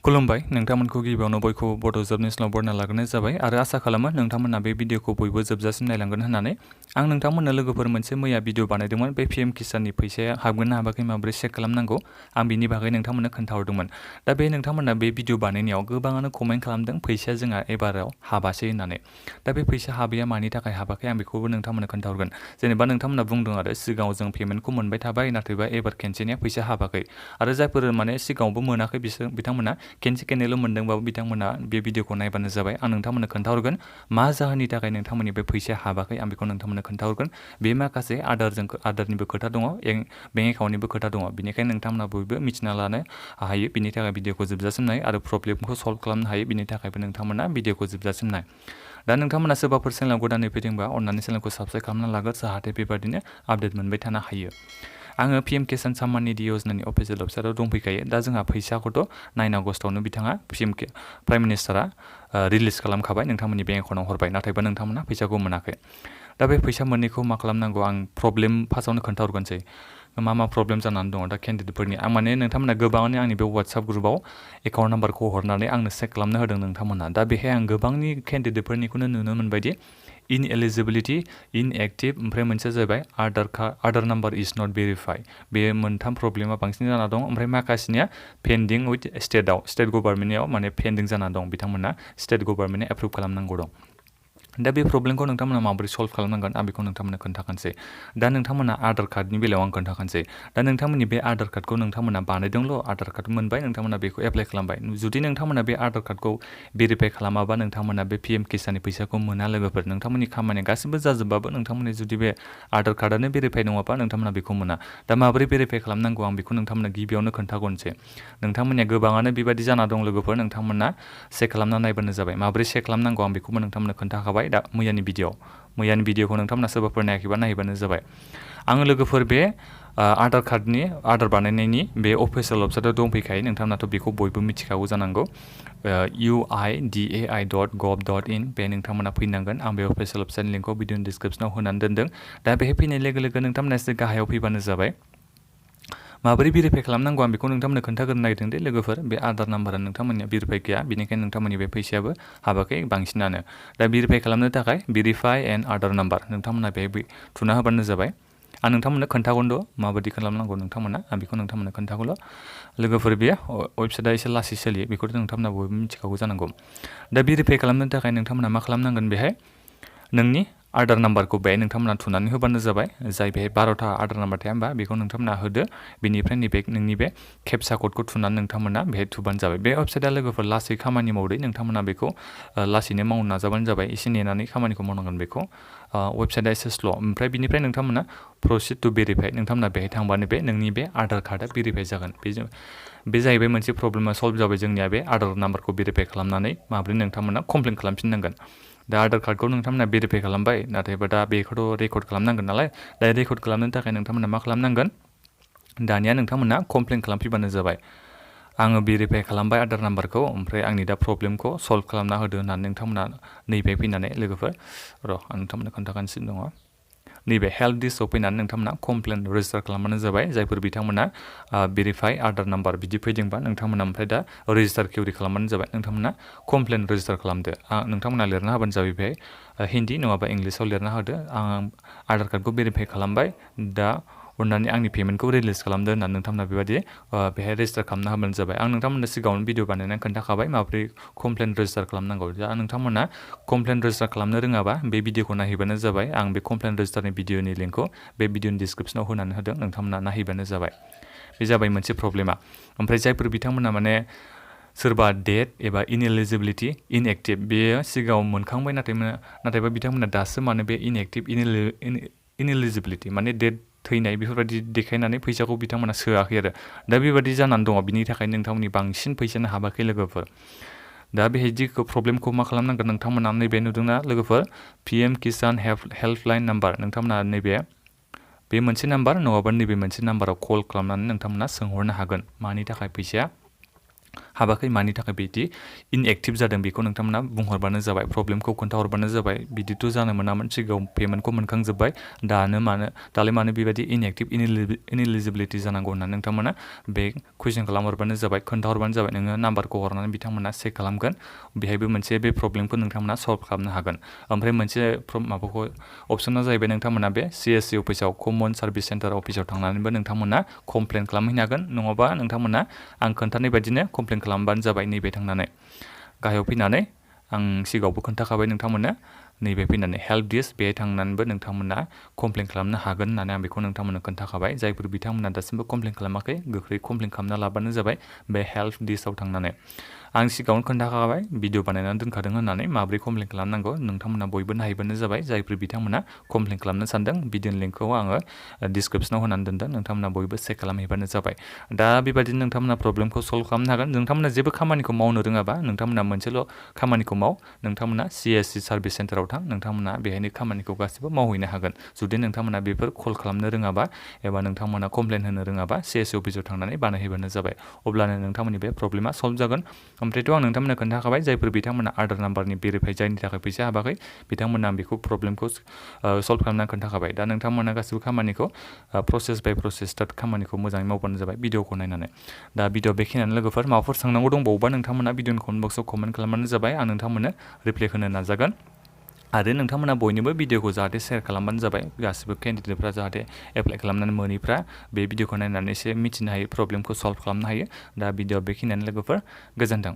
खुलुमबाय नोंथांमोनखौ गिबियावनो बयखौबो बड' जब निउसनाव बरायना लाग्रोनाय जाबाय आरो आसा खालामो नोंथांमोना बे भिडिअखौ बयबो जोबजासिम नायलांगोन होननानै आं नोंथांमोननो लोगोफोर मोनसे मैया भिडिअ बानायदोंमोन बे पीएम किसाननि फैसाया हाबगोन ना हाबाखै माबोरै चेक खालामनांगौ आं बिनि बागै नोंथांमोननो खोन्थाहरदोंमोन दा बे नोंथांमोना बे भिडिअ बानायनायाव गोबाङानो कमेन्ट खालामदों फैसाया जोंहा एबाराव हाबासै होननानै दा बे फैसा हाबैया मानि थाखाय हाबाखै आं बेखौबो नोंथांमोननो खोन्थाहरगोन जेनेबा नोंथांमोना बुंदों आरो सिगाङाव जों पेमेन्टखौ मोनबाय थाबाय नाथायबा एबार खेनसेनिया फैसा हाबाखै आरो जायफोर माने सिगाङावबो मोनाखै बिथांमोना खेनसेल' मोनदोंबाबो बिथांमोना बे भिडिअखौ नायबानो जाबाय आं नोंथांमोननो खोन्थाहरगोन मा जाहोननि थाखाय नोंथांमोननि बे फैसाया हाबाखै आं बेखौ नोंथांमोननो खोन्थाहरगोन बे माखासे आदारनिबो खोथा दङ बेंक एकाउन्टनिबो खोथा दङ बेनिखायनो नोंथांमोना बयबो मिथिना लानो हायो बिनि थाखाय भिडिअखौ जोबजासिम नाय आरो प्रब्लेमखौ सल्भ खालामनो हायो बिनि थाखायबो नोंथांमोना भिडिअखौ जोबजासिम नाय दा नोंथांमोना सोरबाफोर चेनेलाव गोदानै फैदोंबा अन्नानै चेनेलखौ साबस्क्राइब खालामना लागोन जाहाथे बेबादिनो आपडेट मोनबाय थानो हायो आङो पीएम किसान सम्मान निधि योजनानि अफिसियेल वेबसाइटआव दंफैखायो दा जोंहा फैसाखौथ' 9 आगस्टआवनो बिथाङा प्राइम मिनिस्टारा रिलिज खालामखाबाय नोंथांमोननि बेंक एकाउन्टआव हरबाय नाथायबा नोंथांमोना फैसाखौ मोनाखै दा बे फैसा मोननैखौ मा खालामनांगौ आं प्रब्लेम फार्स्टआवनो खोन्थाहरगोनसै मा प्रब्लेम जानानै दङ दा केन्डिडेटफोरनि आं माने नोंथांमोना गोबाङानो आंनि बे वाट्सएप ग्रुपआव एकाउन्ट नाम्बारखौ हरनानै आंनो चेक खालामनो होदों नोंथांमोना दा बेहाय आं गोबांनि केन्डिडेटफोरनिखौनो नुनो मोनबायदि इनएलिजिबिलिटि इनएक्टिभ ओमफ्राय मोनसेया जाहैबाय Aadhaar number is not verify बे मोनथाम प्रब्लेमा बांसिन जाना दं ओमफ्राय माखासेनिया पेन्डिं विथ स्टेट गभर्नमेन्टआव माने पेन्डिं जाना दं बिथांमोना स्टेट गभर्नमेन्टआ एप्रुभ खालामनांगौ दं दा बे प्रब्लेमखौ नोंथांमोना माबोरै सल्भ खालामनांगोन आं बेखौ नोंथांमोननो खोन्थाखानोसै दा नोंथांमोना आधार कार्डनि बेलायाव आं खोन्थाखानोसै दा नोंथांमोननि बे आधार कार्डखौ नोंथांमोना बानायदोंल' आधार कार्ड मोनबाय नोंथांमोना बेखौ एप्लाइ खालामबाय जुदि नोंथांमोना बे आधार कार्डखौ भेरिफाइ खालामाबा नोंथांमोना बे पीएम किसाननि फैसाखौ मोना लोगोफोर नोंथांमोननि खामानिया गासिबो जाजोबबाबो नोंथांमोननि जुदि बे आधार कार्डआनो भेरिफाइ नङाबा नोंथांमोना बेखौ मोना दा माबोरै भेरिफाइ खालामनांगौ आं बेखौ नोंथांमोना गिबियावनो खोन्थागोनसै नोंथांमोननिया गोबाङानो बेबायदि जाना दं लोगोफोर नोंथांमोना चेक खालामना नायबानो जाबाय माबोरै चेक खालामनांगौ आं बेखौबो नोंथांमोननो खोन्थाखाबाय दा मैयानि भिडिअखौ नोंथांमोना सोरबाफोर नायाखैबा नायबानो जाबाय आङो लोगोफोर बे आधार बानायनायनि बे अफिसियेल वेबसाइटआव दंफैखायो नोंथांमोनाथ' बेखौ बयबो मिथिखागौ जानांगौ uidai.gov.in बे नोंथांमोना फैनांगोन आं बे अफिसियेल वेबसाइटनि लिंकखौ भिडिअनि डिसक्रिपसनाव होनानै दोनदों दा बेहाय फैनाय लोगो लोगो नोंथांमोना एसे गाहायाव फैबानो जाबाय माबोरै भेरिफाइ खालामनांगौ आं बेखौ नोंथांमोननो खोन्थाग्रोनो नागिरदों दे लोगोफोर बे आधार नाम्बारा नोंथांमोननिया भेरिफाइ गैया बेनिखायनो नोंथांमोननि बे फैसायाबो हाबाखै बांसिनानो दा भेरिफाइ खालामनो थाखाय भेरिफाइ एन्ड आधार नाम्बार नोंथांमोना बेहाय थुना होबानो जाबाय आं नोंथांमोननो खोन्थागोनल' माबायदि खालामनांगौ नोंथांमोना आं बेखौ नोंथांमोननो खोन्थागोनल' लोगोफोर बे वेबसाइटआ एसे लासै सोलियो बेखौथ' नोंथांमोना बयबो मिथिखागौ जानांगौ दा भेरिफाइ खालामनो थाखाय नोंथांमोना मा खालामनांगोन बेहाय नोंनि आधार नाम्बारखौ बेहाय नोंथांमोना थुनानै होबानो जाबाय जाय बेहाय 12था आधार नाम्बार थाया होमबा बेखौ नोंथांमोना होदो बेनिफ्राय नोंनि बे केपसा क'डखौ थुनानै नोंथांमोना बेहाय थुबानो जाबाय बे वेबसाइटआ लोगोफोर लासै खामानि मावदों नोंथांमोना बेखौ लासैनो मावनो नाजाबानो जाबाय एसे नेनानै खामानिखौ मावनांगोन बेखौ वेबसाइटआ एसे स्ल' ओमफ्राय बिनिफ्राय नोंथांमोना प्रसिड टु भेरिफाइ नोंथांमोना बेहाय थांबानो नोंनि बे आधार कार्डआ भेरिफाइ जागोन बे जाहैबाय मोनसे प्रब्लेमा सल्भ जाबाय जोंनिया बे आधार नाम्बारखौ भेरिफाइ खालामनानै माबोरै नोंथांमोना कमप्लेन खालामफिननांगोन दा आधार कार्डखौ नोंथांमोना भेरिफाइ खालामबाय नाथायबा दा बेखौथ' रेकर्ड खालामनांगोन नालाय दा रेकर्ड खालामनो थाखाय नोंथांमोना मा खालामनांगोन दानिया नोंथांमोना कमप्लेन खालामफैबानो जाबाय आङो भेरिफाइ खालामबाय आधार नाम्बारखौ ओमफ्राय आंनि दा प्रब्लेमखौ सल्भ खालामना होदो होननानै नोंथांमोना नैबे फैनानै लोगोफोर आं नोंथांमोननो खोन्थागासिनो दङ नैबे हेल्प डिस्कआव फैनानै नोंथांमोना कमप्लेन रेजिस्टार खालामबानो जाबाय जायफोर बिथांमोना भेरिफाइ आधार नाम्बार बिदि फैदोंबा नोंथांमोना ओमफ्राय दा रेजिस्टार किउरि खालामबानो जाबाय नोंथांमोना कमप्लेन रेजिस्टार खालामदो नोंथांमोना लिरना होबानो जाबाय बेहाय हिन्दी नङाबा इंलिसाव लिरना होदो आं आधार कार्डखौ भेरिफाइ खालामबाय दा अननानै आंनि पेमेन्टखौ रिलिज खालामदो होननानै नोंथांमोना बेबायदि बेहाय रेजिस्टार खालामना होबानो जाबाय आं नोंथांमोननो सिगाङावनो भिडिअ बानायनानै खोन्थाखाबाय माबोरै कमप्लेन रेजिस्टार खालामनांगौ दा नोंथांमोना कमप्लेन रेजिस्टार खालामनो रोङाबा बे भिडिअखौ नायहैबानो जाबाय आं बे कमप्लेन रेजिस्टारनि भिडिअनि लिंकखौ बे भिडिअनि डिसक्रिपसनाव होनानै होदों नोंथांमोना नायहैबानो जाबाय बे जाबाय मोनसे प्रब्लेमा ओमफ्राय जायफोर बिथांमोना माने सोरबा डेट एबा इनएलिजिबिलिटि इनएक्टिभ बेयो सिगाङाव मोनखांबाय नाथायबा बिथांमोना दासो माने बे इनएक्टिभ इनएलिजिबिलिटि माने डेट थैनाय बेफोरबायदि देखायनानै फैसाखौ बिथांमोना सोआखै आरो दा बेबायदि जानानै दङ बिनि थाखाय नोंथांमोननि बांसिन फैसायानो हाबाखै लोगोफोर दा बेहायदि प्रब्लेमखौ मा खालामनांगोन नोंथांमोना नैबे नुदोंना लोगोफोर पीएम किसान हेल्पलाइन नाम्बार नोंथांमोना नैबे बे मोनसे नाम्बार नङाबा नैबे मोनसे नाम्बाराव कल खालामनानै नोंथांमोना सोंहरनो हागोन मानि थाखाय फैसाया हाबाखै मानि थाखाय बिदि इनएक्टिभ जादों बेखौ नोंथांमोना बुंहरबानो जाबाय प्रब्लेमखौ खोन्थाहरबानो जाबाय बिदिथ' जानो मोनामोन सिगाङाव पेमेन्टखौ मोनखांजोब्बाय दालाय मानो बेबायदि इनएक्टिभ इनएलिजिबिलिटि जानांगौ होननानै नोंथांमोना बे कुइसन खालामहरबानो जाबाय खोन्थाहरबानो जाबाय नोङो नाम्बारखौ हरनानै बिथांमोना चेक खालामगोन बेहायबो मोनसे बे प्रब्लेमखौ नोंथांमोना सल्भ खालामनो हागोन ओमफ्राय मोनसे माबाखौ अपसना जाहैबाय नोंथांमोना बे CSC अफिसाव कमन सार्भिस सेन्टार अफिसाव थांनानैबो नोंथांमोना कमप्लेन खालामहैनो हागोन नङाबा नोंथांमोना आं खोन्थानाय बायदिनो कमप्लेन खालामबानो जाबाय नैबे थांनानै गाहायाव फैनानै आं सिगाङावबो खोन्थाखाबाय नोंथांमोननो नैबे फैनानै हेल्प डिस्क बेहाय थांनानैबो नोंथांमोना कमप्लेन खालामनो हागोन होननानै आं बेखौ नोंथांमोननो खोन्थाखाबाय जायफोर बिथांमोना दासिमबो कमप्लेन खालामाखै गोख्रै कमप्लेन खालामना लाबानो जाबाय बे हेल्प डिस्कआव थांनानै आं सिगाङावनो खोन्थाखाबाय भिडिअ बानायनानै दोनखादों होननानै माबोरै कमप्लेन खालामनांगौ नोंथांमोना बयबो नायहैबानो जाबाय जायफोर बिथांमोना कमप्लेन खालामनो सानदों भिडिअनि लिंकखौ आङो डिसक्रिपसनाव होनानै दोनदों नोंथांमोना बयबो चेक खालामहैबानो जाबाय दा बेबायदिनो नोंथांमोना प्रब्लेमखौ सल्भ खालामनो हागोन नोंथांमोना जेबो खामानिखौ मावनो रोङाबा नोंथांमोना मोनसेल' खामानिखौ माव नोंथांमोना CSC सार्भिस सेन्टाराव थां नोंथांमोना बेहायनो खामानिखौ गासिबो मावहैनो हागोन जुदि नोंथांमोना बेफोर कल खालामनो रोङाबा एबा नोंथांमोना कमप्लेन होनो रोङाबा CSC अफिसाव थांनानै बानायहैबानो जाबाय अब्लानो नोंथांमोननि बे प्रब्लेमा सल्भ जागोन ओमफ्रायथ' आं नोंथांमोननो खोन्थाखाबाय जायफोर बिथांमोना आधार नाम्बारनि भेरिफाइ जायनि थाखाय फैसा हाबाखै बिथांमोना बेखौ प्रब्लेमखौ सल्भ खालामनानै खोन्थाखाबाय दा नोंथांमोना गासिबो खामानिखौ प्रसेस बाय प्रसेस स्टार्ट खामानिखौ मोजाङै मावबानो जाबाय भिडिअखौ नायनानै दा भिडिअ बेखिनियानो लोगोफोर माबाफोर सोंनांगौ दंबावोबा नोंथांमोना भिडिअनि कमेन्ट बक्सआव कमेन्ट खालामबानो जाबाय आं नोंथांमोननो रिप्लाइ होनो नाजागोन आरो नोंथांमोना बयनोबो भिडिअखौ जाहाथे शेयार खालामबानो जाबाय गासिबो केन्डिडेटफ्रा जाहाथे एप्लाइ खालामनानै मोनैफ्रा बे भिडिअखौ नायनानै एसे मिथिनो हायो प्रब्लेमखौ सल्भ खालामनो हायो दा भिडिअ बेखिनियानो लोगोफोर गोजोन्थों